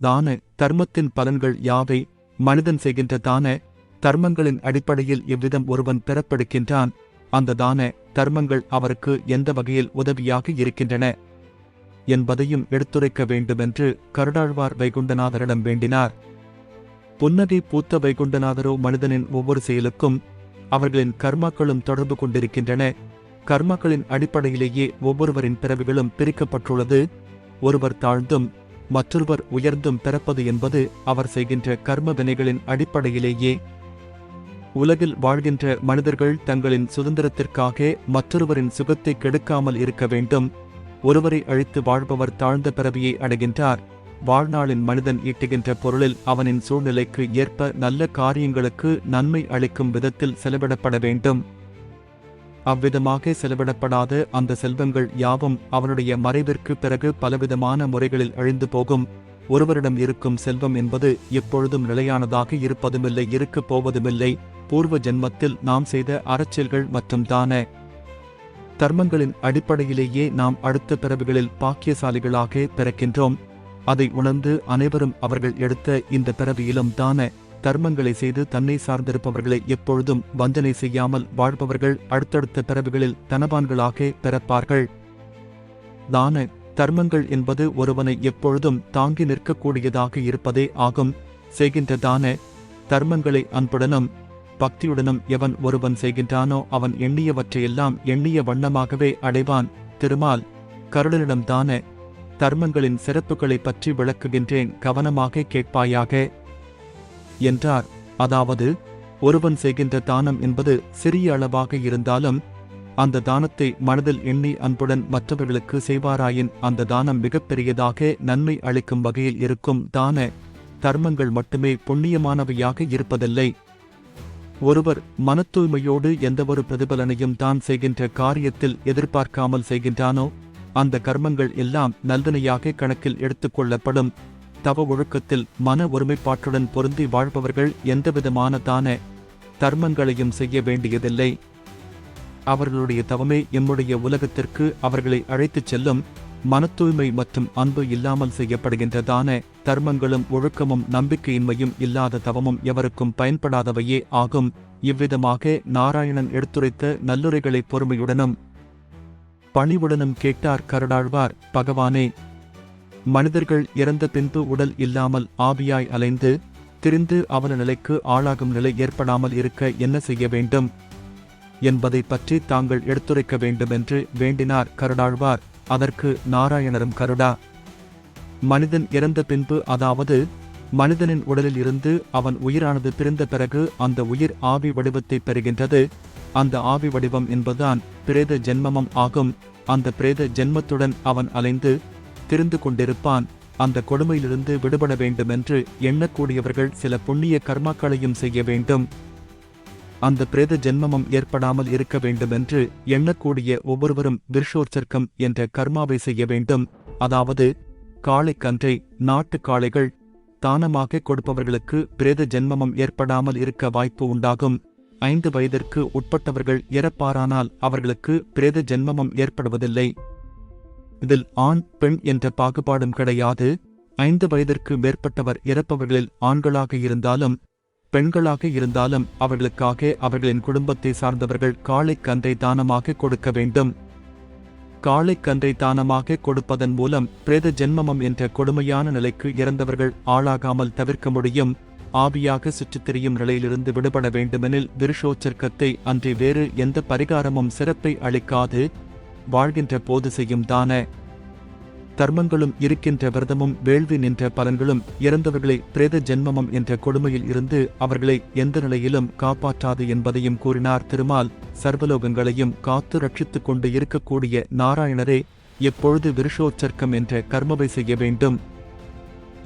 தான தர்மத்தின் பலன்கள் யாவை? மனிதன் செய்கின்ற தான தர்மங்களின் அடிப்படையில் எவ்விதம் ஒருவன் பெறப்படுகின்றான்? அந்த தான தர்மங்கள் அவருக்கு எந்த வகையில் உதவியாக இருக்கின்றன என்பதையும் எடுத்துரைக்க வேண்டுமென்று கருடாழ்வார் வைகுண்டநாதரிடம் வேண்டினார். புன்னகை பூத்த வைகுண்டநாதரோ மனிதனின் ஒவ்வொரு செயலுக்கும் அவர்களின் கர்மாக்களும் தொடர்பு கொண்டிருக்கின்றன. கர்மாக்களின் அடிப்படையிலேயே ஒவ்வொருவரின் பிறவிகளும் பிரிக்கப்பட்டுள்ளது. ஒருவர் தாழ்ந்தும் மற்றொருவர் உயர்ந்தும் பிறப்பது என்பது அவர் செய்கின்ற கர்ம வினைகளின் அடிப்படையிலேயே. உலகில் வாழ்கின்ற மனிதர்கள் தங்களின் சுதந்திரத்திற்காக மற்றொருவரின் சுகத்தை கெடுக்காமல் இருக்க வேண்டும். ஒருவரை அழித்து வாழ்பவர் தாழ்ந்த பிறவியை அடைகின்றார். வாழ்நாளின் மனிதன் ஈட்டுகின்ற பொருளில் அவனின் சூழ்நிலைக்கு ஏற்ப நல்ல காரியங்களுக்கு நன்மை அளிக்கும் விதத்தில் செலவிடப்பட வேண்டும். அவ்விதமாக செலவிடப்படாத அந்த செல்வங்கள் யாவும் அவனுடைய மறைவிற்கு பிறகு பலவிதமான முறைகளில் அழிந்து போகும். ஒருவரிடம் இருக்கும் செல்வம் என்பது எப்பொழுதும் நிலையானதாக இருப்பதுமில்லை, இருக்கப் போவதுமில்லை. பூர்வ ஜென்மத்தில் நாம் செய்த அறச்செயல்கள் மற்றும் தான தர்மங்களின் அடிப்படையிலேயே நாம் அடுத்த பிறவிகளில் பாக்கியசாலிகளாக பிறக்கின்றோம். அதை உணர்ந்து அனைவரும் அவர்கள் எடுத்த இந்த பிறவியிலும் தான தர்மங்களை செய்து தன்னை சார்ந்திருப்பவர்களை எப்பொழுதும் வஞ்சனை செய்யாமல் வாழ்பவர்கள் அடுத்தடுத்த பிறவிகளில் தனவான்களாக பிறப்பார்கள். தான தர்மங்கள் என்பது ஒருவனை எப்பொழுதும் தாங்கி நிற்கக்கூடியதாக இருப்பதே ஆகும். செய்கின்ற தான தர்மங்களை அன்புடனும் பக்தியுடனும் எவன் ஒருவன் செய்கின்றானோ அவன் எண்ணியவற்றையெல்லாம் எண்ணிய வண்ணமாகவே அடைவான். திருமால் கருடனிடம் தான தர்மங்களின் சிறப்புகளை பற்றி விளக்குகின்றேன், கவனமாக கேட்பாயாக என்றார். அதாவது, ஒருவன் செய்கின்ற தானம் என்பது சிறிய அளவாக இருந்தாலும் அந்த தானத்தை மனதில் எண்ணி அன்புடன் மற்றவர்களுக்கு செய்வாராயின் அந்த தானம் மிகப்பெரியதாக நன்மை அளிக்கும் வகையில் இருக்கும். தான தர்மங்கள் மட்டுமே புண்ணியமானவையாக இருப்பதில்லை. ஒருவர் மனத்தூய்மையோடு எந்தவொரு பிரதிபலனையும் தான் செய்கின்ற காரியத்தில் எதிர்பார்க்காமல் செய்கின்றானோ அந்த கர்மங்கள் எல்லாம் நல்வினையாக கணக்கில் எடுத்துக்கொள்ளப்படும். தவ ஒழுக்கத்தில் மன ஒருமைப்பாட்டுடன் பொருந்தி வாழ்பவர்கள் எந்தவிதமான தான தர்மங்களையும் செய்ய வேண்டியதில்லை. அவர்களுடைய தவமே எம்முடைய உலகத்திற்கு அவர்களை அழைத்துச் செல்லும். மனத்தூய்மை மற்றும் அன்பு இல்லாமல் செய்யப்படுகின்ற தான தர்மங்களும் ஒழுக்கமும் நம்பிக்கையின்மையும் இல்லாத தவமும் எவருக்கும் பயன்படாதவையே ஆகும். இவ்விதமாக நாராயணன் எடுத்துரைத்த நல்லுரைகளை பொறுமையுடனும் பணிவுடனும் கேட்டார் கருடாழ்வார். பகவானே, மனிதர்கள் இறந்த பின்பு உடல் இல்லாமல் ஆவியாய் அலைந்து திரிந்து அவன நிலைக்கு ஆளாகும் நிலை ஏற்படாமல் இருக்க என்ன செய்ய வேண்டும் என்பதை பற்றி தாங்கள் எடுத்துரைக்க வேண்டுமென்று வேண்டினார் கருடாழ்வார். அதற்கு நாராயணரும், கருடா, மனிதன் இறந்த பின்பு, அதாவது மனிதனின் உடலில் இருந்து அவன் உயிரானது பிரிந்த பிறகு அந்த உயிர் ஆவி வடிவத்தை பெறுகின்றது. அந்த ஆவி வடிவம் என்பதுதான் பிரேத ஜென்மம் ஆகும். அந்த பிரேத ஜென்மத்துடன் அவன் அலைந்து திரிந்து கொண்டிருப்பான். அந்த கொடுமையிலிருந்து விடுபட வேண்டுமென்று எண்ணக்கூடியவர்கள் சில புண்ணிய கர்மாக்களையும் செய்ய வேண்டும். அந்த பிரேத ஜென்மமும் ஏற்படாமல் இருக்க வேண்டுமென்று எண்ணக்கூடிய ஒவ்வொருவரும் விருஷோற்சர்க்கம் என்ற கர்மாவை செய்ய வேண்டும். அதாவது, காளை கன்றை நாட்டு காளைகள் தானமாக கொடுப்பவர்களுக்கு பிரேத ஜென்மமும் ஏற்படாமல் இருக்க வாய்ப்பு உண்டாகும். 5 வயதிற்கு உட்பட்டவர்கள் இறப்பாரானால் அவர்களுக்கு பிரேத ஜென்மமும் ஏற்படுவதில்லை. இதில் ஆண் பெண் என்ற பாகுபாடும் கிடையாது. 5 வயதிற்கு மேற்பட்டவர் இறப்பவர்களில் ஆண்களாக இருந்தாலும் பெண்களாக இருந்தாலும் அவர்களுக்காக அவர்களின் குடும்பத்தை சார்ந்தவர்கள் காளை கன்றை தானமாக கொடுக்க வேண்டும். காளை கன்றை தானமாக கொடுப்பதன் மூலம் பிரேத ஜென்மம் என்ற கொடுமையான நிலைக்கு இறந்தவர்கள் ஆளாகாமல் தவிர்க்க முடியும். ஆவியாக சுற்றித் திரியும் நிலையிலிருந்து விடுபட வேண்டுமெனில் விருஷோச்சர்க்கத்தை அன்றி வேறு எந்த பரிகாரமும் சிறப்பை அளிக்காது. வாழ்கின்ற போது செய்யும் தான தர்மங்களும் இருக்கின்ற விரதமும் வேள்வி நின்ற பலன்களும் இறந்தவர்களை பிரேத ஜென்மம் என்ற கொடுமையில் இருந்து அவர்களை எந்த நிலையிலும் காப்பாற்றாது என்பதையும் கூறினார். திருமால் சர்வலோகங்களையும் காத்து ரட்சித்துக் கொண்டு இருக்கக்கூடிய நாராயணரே, எப்பொழுது விருஷோச்சர்க்கம் என்ற கர்மாவை செய்ய வேண்டும்,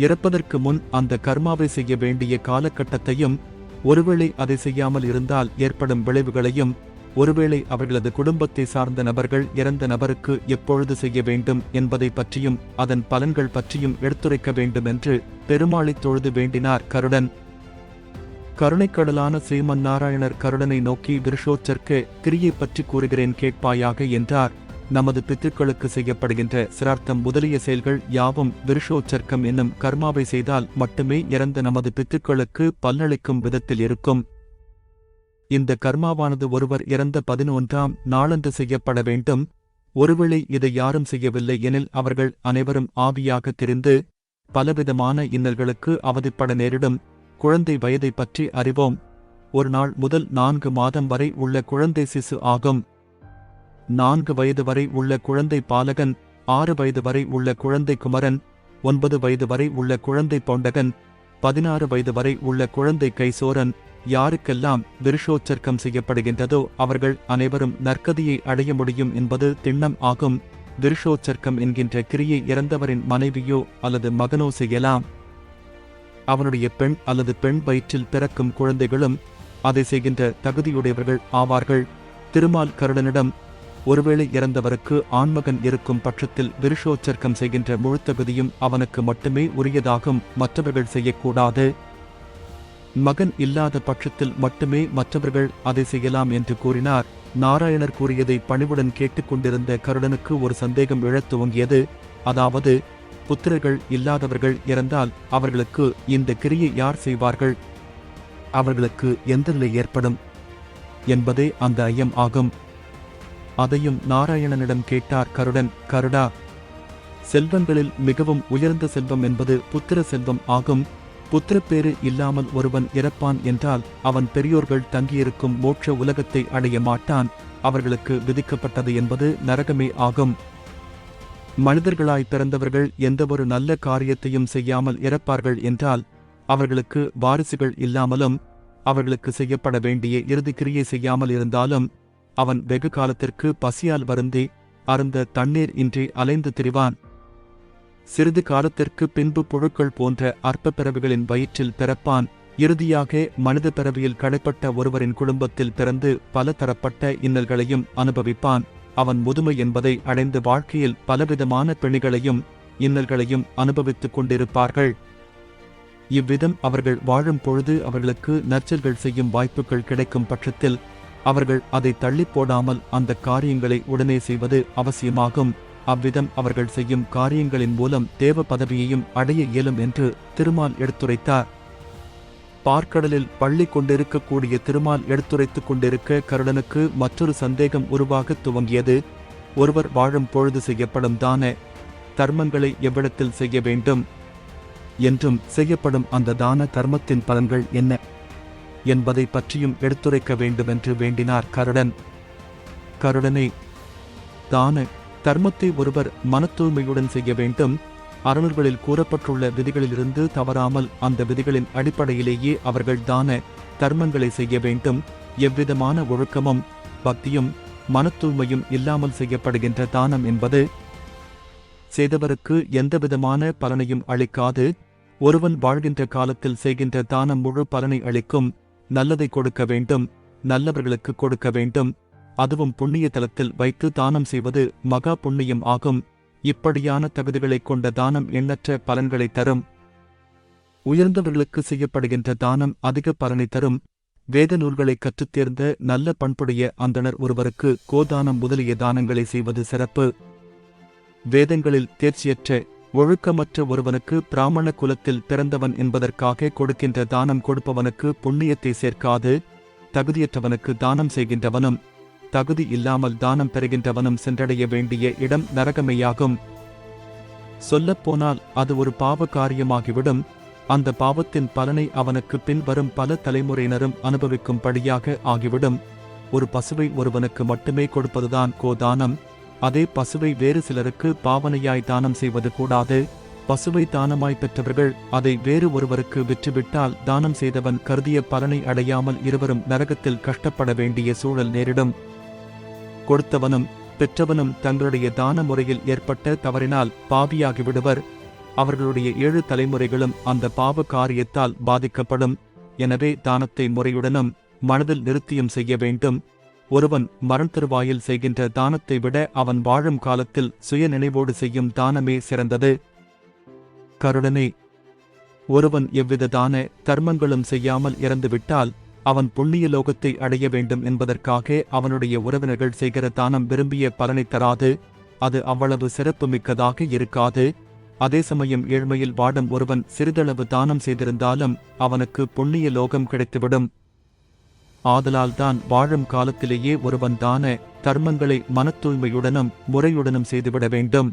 இறப்பதற்கு முன் அந்த கர்மாவை செய்ய வேண்டிய காலகட்டத்தையும், ஒருவேளை அதை செய்யாமல் இருந்தால் ஏற்படும் விளைவுகளையும், ஒருவேளை அவர்களது குடும்பத்தை சார்ந்த நபர்கள் இறந்த நபருக்கு எப்பொழுது செய்ய வேண்டும் என்பதை பற்றியும் அதன் பலன்கள் பற்றியும் எடுத்துரைக்க வேண்டும் என்று பெருமாளைத் தொழுது வேண்டினார் கருடன். கருணைக்கடலான ஸ்ரீமன் நாராயணர் கருடனை நோக்கி விருஷோச்சர்க்க கிரியை பற்றி கூறுகிறேன் கேட்பாயாக என்றார். நமது பித்ருக்களுக்கு செய்யப்படுகின்ற சிரார்த்தம் முதலிய செயல்கள் யாவும் விருஷோச்சர்க்கம் என்னும் கர்மாவை செய்தால் மட்டுமே இறந்த நமது பித்ருக்களுக்கு பலனளிக்கும் விதத்தில் இருக்கும். இந்த கர்மாவானது ஒருவர் இறந்த 11ஆம் நாளன்று செய்யப்பட வேண்டும். ஒருவேளை இதை யாரும் செய்யவில்லை எனில் அவர்கள் அனைவரும் ஆவியாக திரிந்து பலவிதமான இன்னல்களுக்கு அவதிப்பட நேரிடும். குழந்தை வயதை பற்றி அறிவோம். ஒரு நாள் முதல் 4 மாதம் வரை உள்ள குழந்தை சிசு ஆகும். 4 வயது வரை உள்ள குழந்தை பாலகன், 6 வயது வரை உள்ள குழந்தை குமரன், 9 வயது வரை உள்ள குழந்தை பொண்டகன், 16 வயது வரை உள்ள குழந்தை கைசோரன். யாருக்கெல்லாம் விருஷோச்சர்க்கம் செய்யப்படுகின்றதோ அவர்கள் அனைவரும் நற்கதியை அடைய முடியும் என்பது திண்ணம் ஆகும். விருஷோச்சர்க்கம் என்கின்ற கிரியை இறந்தவரின் மனைவியோ அல்லது மகனோ செய்யலாம். அவனுடைய பெண் அல்லது பெண் வயிற்றில் பிறக்கும் குழந்தைகளும் அதை செய்கின்ற தகுதியுடையவர்கள் ஆவார்கள். திருமால் கருடனிடம், ஒருவேளை இறந்தவருக்கு ஆண்மகன் இருக்கும் பட்சத்தில் விருஷோச்சர்க்கம் செய்கின்ற முழுத்தகுதியும் அவனுக்கு மட்டுமே உரியதாகும், மற்றவர்கள் செய்யக்கூடாது. மகன் இல்லாத பட்சத்தில் மட்டுமே மற்றவர்கள் அதை செய்யலாம் என்று கூறினார். நாராயணர் கூறியதை பணிவுடன் கேட்டுக்கொண்டிருந்த கருடனுக்கு ஒரு சந்தேகம் எழத் துவங்கியது. அதாவது, புத்திரர்கள் இல்லாதவர்கள் இறந்தால் அவர்களுக்கு இந்த கிரியை யார் செய்வார்கள்? அவர்களுக்கு எந்த நிலை ஏற்படும் என்பதே அந்த ஐயம் ஆகும். அதையும் நாராயணனிடம் கேட்டார் கருடன். கருடா, செல்வங்களில் மிகவும் உயர்ந்த செல்வம் என்பது புத்திர செல்வம் ஆகும். புத்திரப்பேறு இல்லாமல் ஒருவன் இறப்பான் என்றால் அவன் பெரியோர்கள் தங்கியிருக்கும் மோட்ச உலகத்தை அடைய மாட்டான். அவர்களுக்கு விதிக்கப்பட்டது என்பது நரகமே ஆகும். மனிதர்களாய் பிறந்தவர்கள் எந்தவொரு நல்ல காரியத்தையும் செய்யாமல் இறப்பார்கள் என்றால் அவர்களுக்கு வாரிசுகள் இல்லாமலும் அவர்களுக்கு செய்யப்பட வேண்டிய இறுதி கிரியை செய்யாமல் இருந்தாலும் அவன் வெகு காலத்திற்கு பசியால் வருந்தி அருந்த தண்ணீர் இன்றி அலைந்து திரிவான். சிறிது காலத்திற்கு பின்பு புழுக்கள் போன்ற அற்ப பிறவிகளின் வயிற்றில் பிறப்பான். இறுதியாக மனித பிறவியில் கடைப்பட்ட ஒருவரின் குடும்பத்தில் பிறந்து பல தரப்பட்ட இன்னல்களையும் அனுபவிப்பான். அவன் முதுமை என்பதை அடைந்து வாழ்க்கையில் பலவிதமான பிணிகளையும் இன்னல்களையும் அனுபவித்துக் கொண்டிருப்பார்கள். இவ்விதம் அவர்கள் வாழும் பொழுது அவர்களுக்கு நற்செயல்கள் செய்யும் வாய்ப்புகள் கிடைக்கும் பட்சத்தில் அவர்கள் அதை தள்ளி போடாமல் அந்த காரியங்களை உடனே செய்வது அவசியமாகும். அவ்விதம் அவர்கள் செய்யும் காரியங்களின் மூலம் தேவ பதவியையும் அடைய இயலும் என்று திருமால் எடுத்துரைத்தார். பார்க்கடலில் பள்ளி கொண்டிருக்கக்கூடிய திருமால் எடுத்துரைத்துக் கொண்டிருக்க கருடனுக்கு மற்றொரு சந்தேகம் உருவாகத் துவங்கியது. ஒருவர் வாழும் பொழுது செய்யப்படும் தான தர்மங்களை எவ்விடத்தில் செய்ய வேண்டும் என்றும் செய்யப்படும் அந்த தான தர்மத்தின் பலன்கள் என்ன என்பதை பற்றியும் எடுத்துரைக்க வேண்டுமென்று வேண்டினார் கருடன். கருடனை, தான தர்மத்தை ஒருவர் மனத்தூய்மையுடன் செய்ய வேண்டும். அறநூல்களில் கூறப்பட்டுள்ள விதிகளிலிருந்து தவறாமல் அந்த விதிகளின் அடிப்படையிலேயே அவர்கள் தான தர்மங்களை செய்ய வேண்டும். எவ்விதமான ஒழுக்கமும் பக்தியும் மனத்தூய்மையும் இல்லாமல் செய்யப்படுகின்ற தானம் என்பது செய்தவருக்கு எந்தவிதமான பலனையும் அளிக்காது. ஒருவன் வாழ்கின்ற காலத்தில் செய்கின்ற தானம் முழு பலனை அளிக்கும். நல்லதை கொடுக்க வேண்டும், நல்லவர்களுக்கு கொடுக்க வேண்டும். அதுவும் புண்ணிய தலத்தில் வைத்து தானம் செய்வது மகா புண்ணியம் ஆகும். இப்படியான தகுதிகளை கொண்ட தானம் எண்ணற்ற பலன்களை தரும். உயர்ந்தவர்களுக்கு செய்யப்படுகின்ற தானம் அதிக பலனை தரும். வேத நூல்களை கற்றுத் தேர்ந்த நல்ல பண்புடைய அந்தணர் ஒருவருக்கு கோதானம் முதலிய தானங்களை செய்வது சிறப்பு. வேதங்களில் தேர்ச்சியற்ற ஒழுக்கமற்ற ஒருவனுக்கு பிராமண குலத்தில் பிறந்தவன் என்பதற்காக கொடுக்கின்ற தானம் கொடுப்பவனுக்கு புண்ணியத்தை சேர்க்காது. தகுதியற்றவனுக்கு தானம் செய்கின்றவனும் தகுதி இல்லாமல் தானம் பெறுகின்றவனும் சென்றடைய வேண்டிய இடம் நரகமேயாகும். சொல்லப்போனால் அது ஒரு பாவ காரியமாகிவிடும். அந்த பாவத்தின் பலனை அவனுக்கு பின் வரும் பல தலைமுறையினரும் அனுபவிக்கும்படியாக ஆகிவிடும். ஒரு பசுவை ஒருவனுக்கு மட்டுமே கொடுப்பதுதான் கோதானம். அதே பசுவை வேறு சிலருக்கு பாவனையாய் தானம் செய்வது கூடாது. பசுவை தானமாய் பெற்றவர்கள் அதை வேறு ஒருவருக்கு விற்றுவிட்டால் தானம் செய்தவன் கருதிய பலனை அடையாமல் இருவரும் நரகத்தில் கஷ்டப்பட வேண்டிய சூழல் நேரிடும். கொடுத்தவனும் பெற்றவனும் தங்களுடைய தான முறையில் ஏற்பட்ட தவறினால் பாவியாகிவிடுவர். அவர்களுடைய 7 தலைமுறைகளும் அந்த பாவ காரியத்தால் பாதிக்கப்படும். எனவே தானத்தை முறையுடனும் மனதில் நிறுத்தியும் செய்ய வேண்டும். ஒருவன் மரணத்தருவாயில் செய்கின்ற தானத்தை விட அவன் வாழும் காலத்தில் சுய நினைவோடு செய்யும் தானமே சிறந்தது. கருடனே, ஒருவன் எவ்வித தான தர்மங்களும் செய்யாமல் இறந்துவிட்டால் அவன் புண்ணிய லோகத்தை அடைய வேண்டும் என்பதற்காக அவனுடைய உறவினர்கள் செய்கிற தானம் விரும்பிய பலனை தராது, அது அவ்வளவு சிறப்புமிக்கதாக இருக்காது. அதே சமயம் ஏழ்மையில் வாடும் ஒருவன் சிறிதளவு தானம் செய்திருந்தாலும் அவனுக்கு புண்ணிய லோகம் கிடைத்துவிடும். ஆதலால் தான் வாழும் காலத்திலேயே ஒருவன் தான தர்மங்களை மனத்தூய்மையுடனும் முறையுடனும் செய்துவிட வேண்டும்.